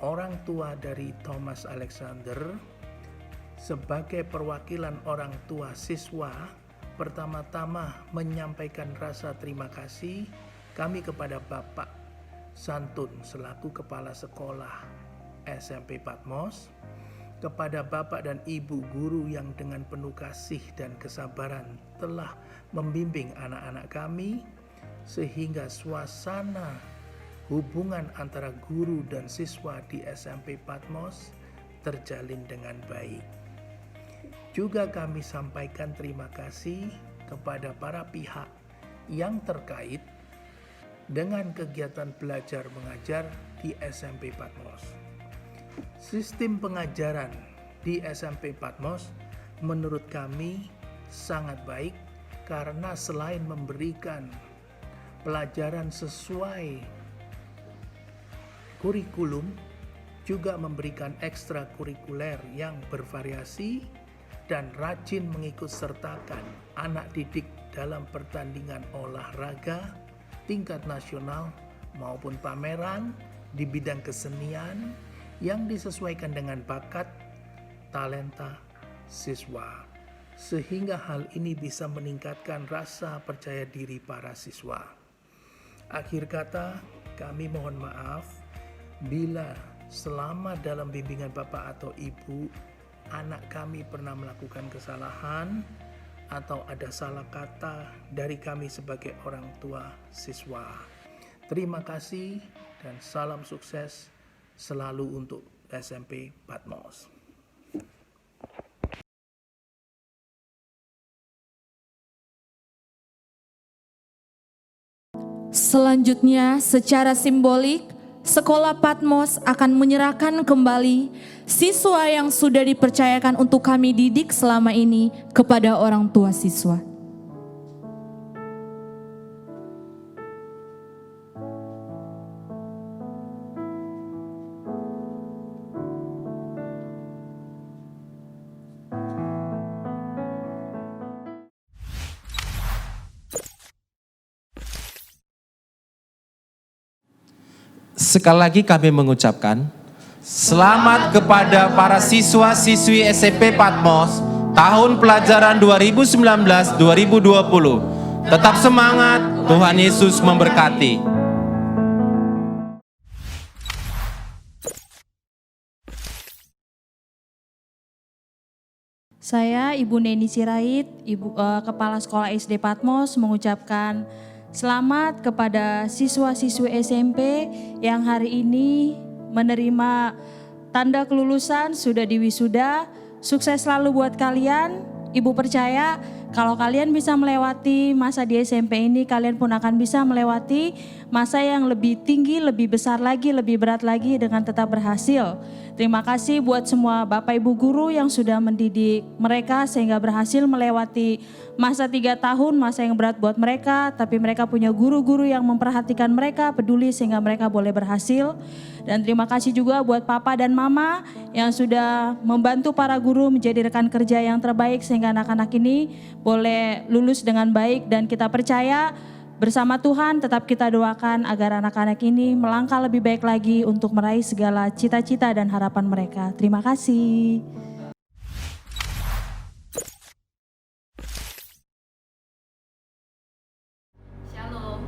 orang tua dari Thomas Alexander, sebagai perwakilan orang tua siswa, pertama-tama menyampaikan rasa terima kasih kami kepada Bapak Santun selaku Kepala Sekolah SMP Patmos, kepada Bapak dan Ibu guru yang dengan penuh kasih dan kesabaran telah membimbing anak-anak kami, sehingga suasana hubungan antara guru dan siswa di SMP Patmos terjalin dengan baik. Juga kami sampaikan terima kasih kepada para pihak yang terkait dengan kegiatan belajar mengajar di SMP Patmos. Sistem pengajaran di SMP Patmos menurut kami sangat baik karena selain memberikan pelajaran sesuai kurikulum, juga memberikan ekstrakurikuler yang bervariasi dan rajin mengikut sertakan anak didik dalam pertandingan olahraga tingkat nasional maupun pameran di bidang kesenian yang disesuaikan dengan bakat, talenta siswa, sehingga hal ini bisa meningkatkan rasa percaya diri para siswa. Akhir kata, kami mohon maaf bila selama dalam bimbingan Bapak atau Ibu, anak kami pernah melakukan kesalahan atau ada salah kata dari kami sebagai orang tua siswa. Terima kasih dan salam sukses selalu untuk SMP Patmos. Selanjutnya, secara simbolik, Sekolah Patmos akan menyerahkan kembali siswa yang sudah dipercayakan untuk kami didik selama ini kepada orang tua siswa. Sekali lagi kami mengucapkan selamat kepada para siswa-siswi SMP Patmos tahun pelajaran 2019-2020. Tetap semangat, Tuhan Yesus memberkati. Saya Ibu Neni Sirait, Kepala Sekolah SD Patmos mengucapkan selamat kepada siswa-siswi SMP yang hari ini menerima tanda kelulusan, sudah diwisuda. Sukses selalu buat kalian. Ibu percaya kalau kalian bisa melewati masa di SMP ini, kalian pun akan bisa melewati masa yang lebih tinggi, lebih besar lagi, lebih berat lagi dengan tetap berhasil. Terima kasih buat semua Bapak Ibu guru yang sudah mendidik mereka sehingga berhasil melewati masa 3 tahun, masa yang berat buat mereka, tapi mereka punya guru-guru yang memperhatikan mereka, peduli sehingga mereka boleh berhasil. Dan terima kasih juga buat Papa dan Mama yang sudah membantu para guru menjadi rekan kerja yang terbaik sehingga anak-anak ini boleh lulus dengan baik, dan kita percaya bersama Tuhan tetap kita doakan agar anak-anak ini melangkah lebih baik lagi untuk meraih segala cita-cita dan harapan mereka. Terima kasih. Shalom,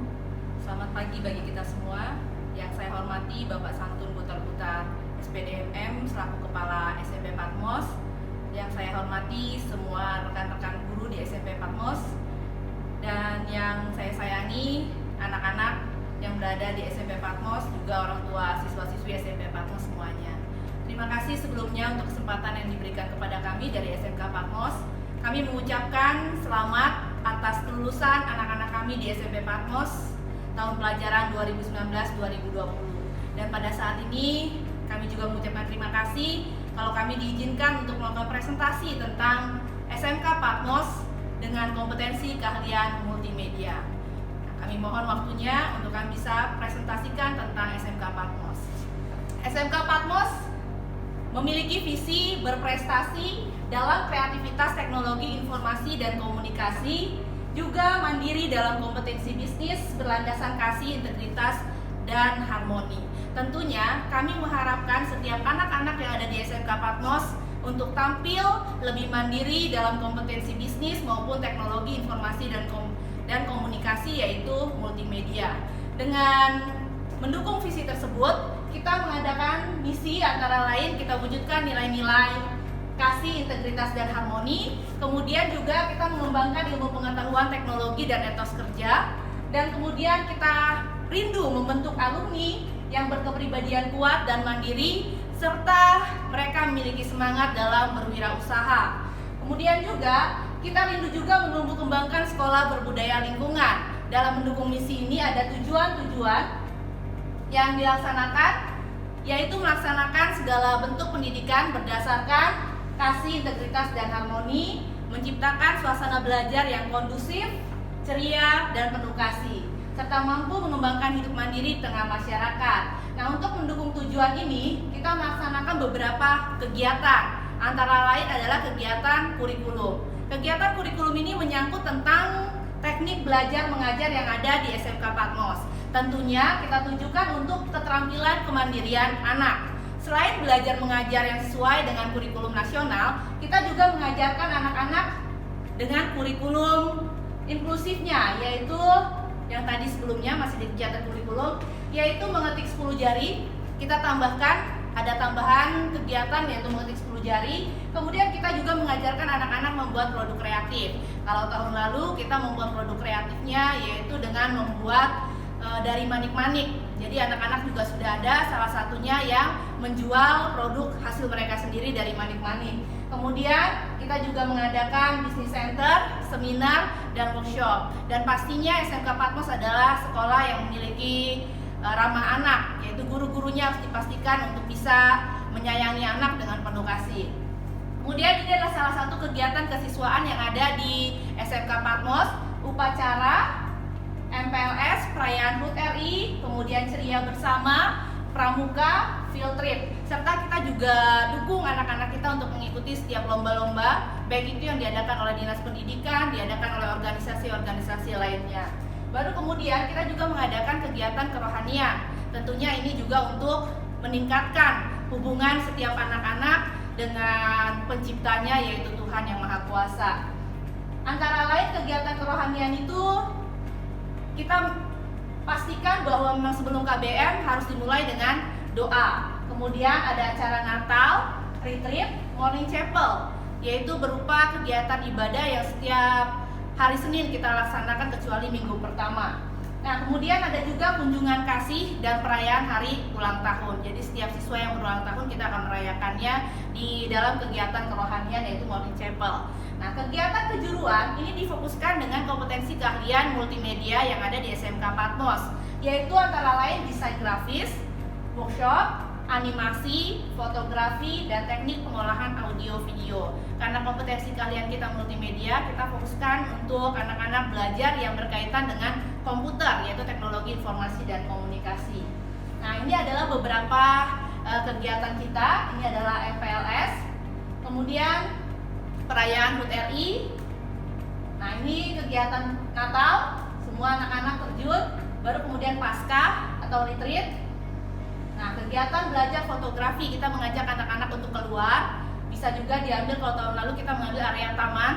selamat pagi bagi kita semua. Yang saya hormati Bapak Santun Butar-Butar SPDMM selaku Kepala SMP Patmos. Yang saya hormati semua rekan-rekan guru di SMP Patmos. Dan yang saya sayangi anak-anak yang berada di SMP Patmos, juga orang tua siswa-siswi SMP Patmos semuanya. Terima kasih sebelumnya untuk kesempatan yang diberikan kepada kami dari SMK Patmos. Kami mengucapkan selamat atas kelulusan anak-anak kami di SMP Patmos tahun pelajaran 2019-2020. Dan pada saat ini kami juga mengucapkan terima kasih kalau kami diizinkan untuk melakukan presentasi tentang SMK Patmos dengan kompetensi keahlian multimedia. Kami mohon waktunya untuk kami bisa presentasikan tentang SMK Patmos. SMK Patmos memiliki visi berprestasi dalam kreativitas teknologi informasi dan komunikasi, juga mandiri dalam kompetensi bisnis berlandaskan kasih, integritas, dan harmoni. Tentunya kami mengharapkan setiap anak-anak yang ada di SMK Patmos untuk tampil lebih mandiri dalam kompetensi bisnis maupun teknologi informasi dan komunikasi, yaitu multimedia. Dengan mendukung visi tersebut, kita mengadakan misi, antara lain kita wujudkan nilai-nilai kasih, integritas, dan harmoni. Kemudian juga kita mengembangkan ilmu pengetahuan, teknologi, dan etos kerja. Dan kemudian kita rindu membentuk alumni yang berkepribadian kuat dan mandiri, serta mereka memiliki semangat dalam berwirausaha. Kemudian juga kita rindu juga menumbuh kembangkan sekolah berbudaya lingkungan. Dalam mendukung misi ini ada tujuan-tujuan yang dilaksanakan, yaitu melaksanakan segala bentuk pendidikan berdasarkan kasih, integritas, dan harmoni, menciptakan suasana belajar yang kondusif, ceria, dan penuh kasih, serta mampu mengembangkan hidup mandiri di tengah masyarakat. Nah, untuk mendukung tujuan ini, kita melaksanakan beberapa kegiatan, antara lain adalah kegiatan kurikulum. Kegiatan kurikulum ini menyangkut tentang teknik belajar mengajar yang ada di SMK Patmos. Tentunya kita tujukan untuk keterampilan kemandirian anak. Selain belajar mengajar yang sesuai dengan kurikulum nasional, kita juga mengajarkan anak-anak dengan kurikulum inklusifnya, yaitu yang tadi sebelumnya masih di kegiatan kurikulum, yaitu mengetik 10 jari. Kita tambahkan, ada tambahan kegiatan yaitu mengetik 10 jari. Kemudian kita juga mengajarkan anak-anak membuat produk kreatif. Kalau tahun lalu kita membuat produk kreatifnya yaitu dengan membuat dari manik-manik. Jadi anak-anak juga sudah ada salah satunya yang menjual produk hasil mereka sendiri dari manik-manik. Kemudian kita juga mengadakan business center, seminar, dan workshop. Dan pastinya SMK Patmos adalah sekolah yang memiliki ramah anak, yaitu guru-gurunya harus dipastikan untuk bisa menyayangi anak dengan penuh kasih. Kemudian ini adalah salah satu kegiatan kesiswaan yang ada di SMK Patmos, upacara MPLS, perayaan HUT RI, kemudian ceria bersama, pramuka, field trip, serta kita juga dukung anak-anak kita untuk mengikuti setiap lomba-lomba, baik itu yang diadakan oleh Dinas Pendidikan, diadakan oleh organisasi-organisasi lainnya. Baru kemudian kita juga mengadakan kegiatan kerohanian. Tentunya ini juga untuk meningkatkan hubungan setiap anak-anak dengan penciptanya, yaitu Tuhan Yang Maha Kuasa. Antara lain kegiatan kerohanian itu kita pastikan bahwa memang sebelum KBM harus dimulai dengan doa. Kemudian ada acara Natal, retreat, morning chapel, yaitu berupa kegiatan ibadah yang setiap hari Senin kita laksanakan kecuali minggu pertama. Nah, kemudian ada juga kunjungan kasih dan perayaan hari ulang tahun. Jadi setiap siswa yang berulang tahun kita akan merayakannya di dalam kegiatan kerohanian yaitu morning chapel. Nah, kegiatan kejuruan ini difokuskan dengan kompetensi keahlian multimedia yang ada di SMK Patmos, yaitu antara lain desain grafis, workshop, animasi, fotografi, dan teknik pengolahan audio video. Karena kompetensi keahlian kita multimedia, kita fokuskan untuk anak-anak belajar yang berkaitan dengan komputer, yaitu teknologi informasi dan komunikasi. Nah, ini adalah beberapa kegiatan kita. Ini adalah MPLS, kemudian perayaan HUT RI. Nah, ini kegiatan Natal, semua anak-anak terjun. Baru kemudian Paskah atau retreat. Nah, kegiatan belajar fotografi, kita mengajak anak-anak untuk keluar. Bisa juga diambil, kalau tahun lalu kita mengambil area taman.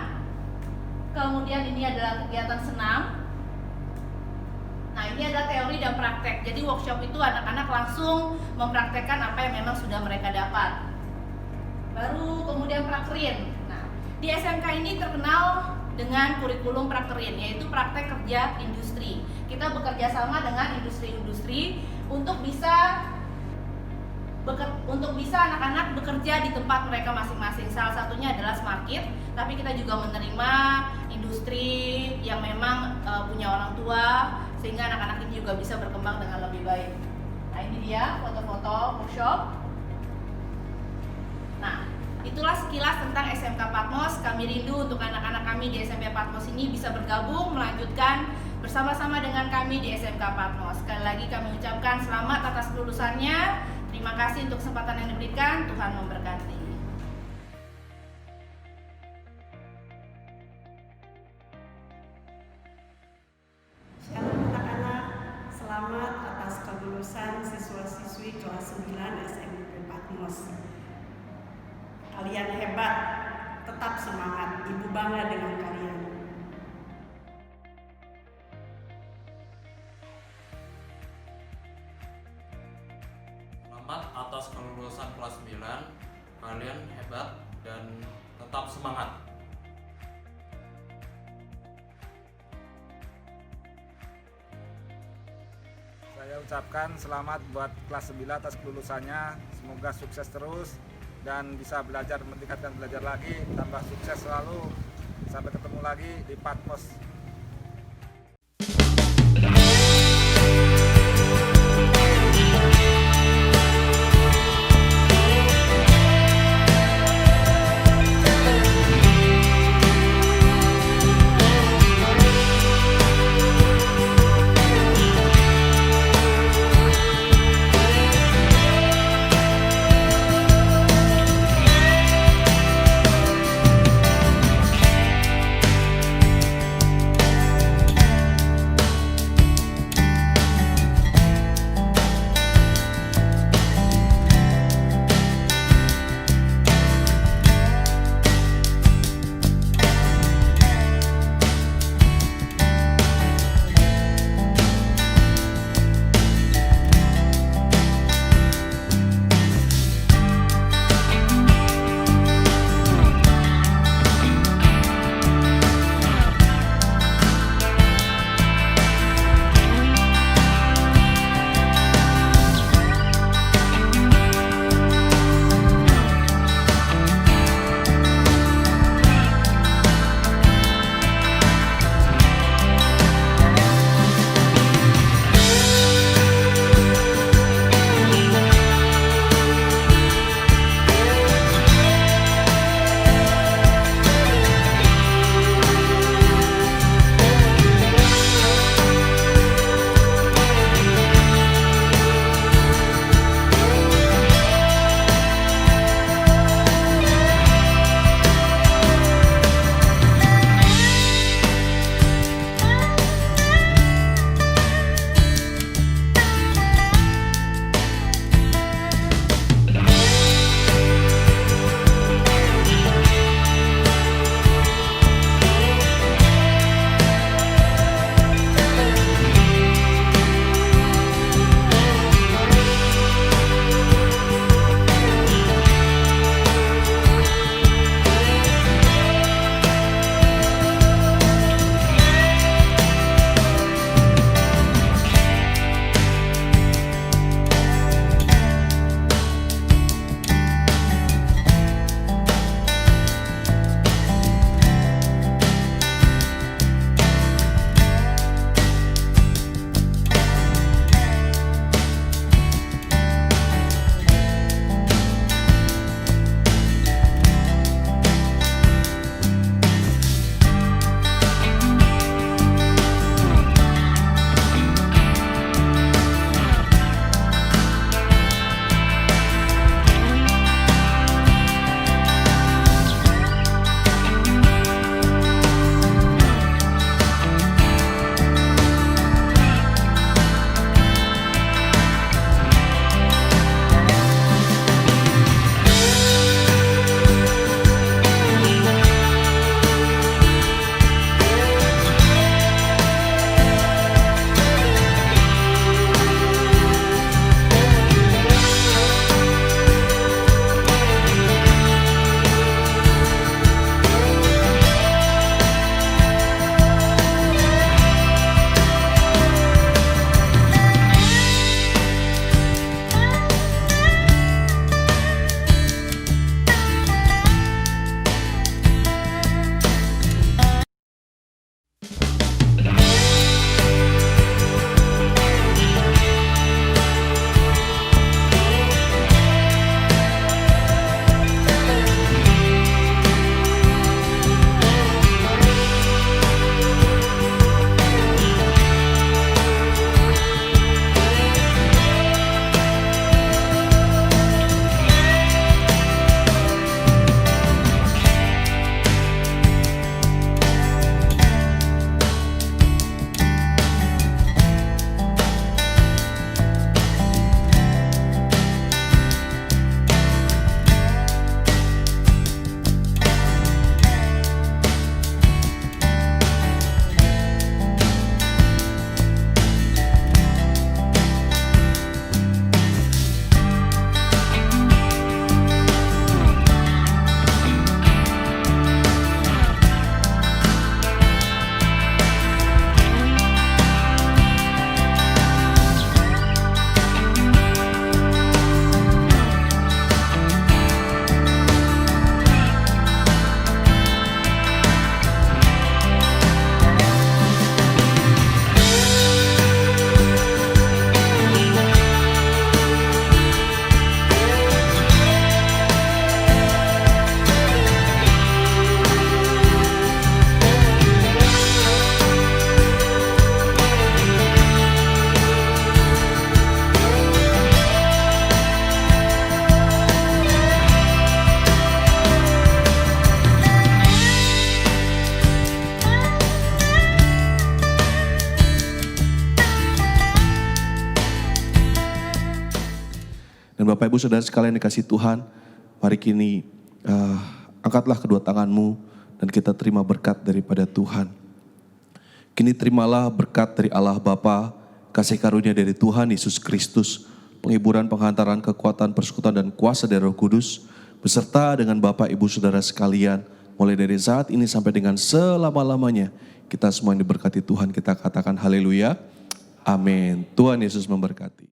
Kemudian ini adalah kegiatan senam. Nah, ini adalah teori dan praktek. Jadi workshop itu anak-anak langsung mempraktekkan apa yang memang sudah mereka dapat. Baru kemudian prakerin. Nah, di SMK ini terkenal dengan kurikulum prakerin, yaitu praktek kerja industri. Kita bekerja sama dengan industri-industri untuk bisa anak-anak bekerja di tempat mereka masing-masing. Salah satunya adalah Smart Kid, tapi kita juga menerima industri yang memang punya orang tua, sehingga anak-anak ini juga bisa berkembang dengan lebih baik. Nah, ini dia foto-foto workshop. Nah, itulah sekilas tentang SMK Patmos. Kami rindu untuk anak-anak kami di SMP Patmos ini bisa bergabung, melanjutkan bersama-sama dengan kami di SMK Patmos. Sekali lagi kami ucapkan selamat atas kelulusannya. Terima kasih untuk kesempatan yang diberikan. Tuhan memberkati. Shalom anak-anak, selamat atas kelulusan siswa-siswi kelas 9 SMP Patmos. Kalian hebat, tetap semangat, Ibu bangga dengan kalian. Selamat atas kelulusan kelas 9. Kalian hebat dan tetap semangat. Saya ucapkan selamat buat kelas 9 atas kelulusannya. Semoga sukses terus dan bisa belajar, meningkatkan belajar lagi, tambah sukses selalu. Sampai ketemu lagi di Patmos. Bapak Ibu Saudara sekalian dikasih Tuhan, mari kini angkatlah kedua tanganmu dan kita terima berkat daripada Tuhan. Kini terimalah berkat dari Allah Bapa, kasih karunia dari Tuhan Yesus Kristus, penghiburan, penghantaran, kekuatan, persekutuan dan kuasa dari Roh Kudus, beserta dengan Bapak Ibu Saudara sekalian, mulai dari saat ini sampai dengan selama-lamanya. Kita semua yang diberkati Tuhan, kita katakan haleluya. Amin. Tuhan Yesus memberkati.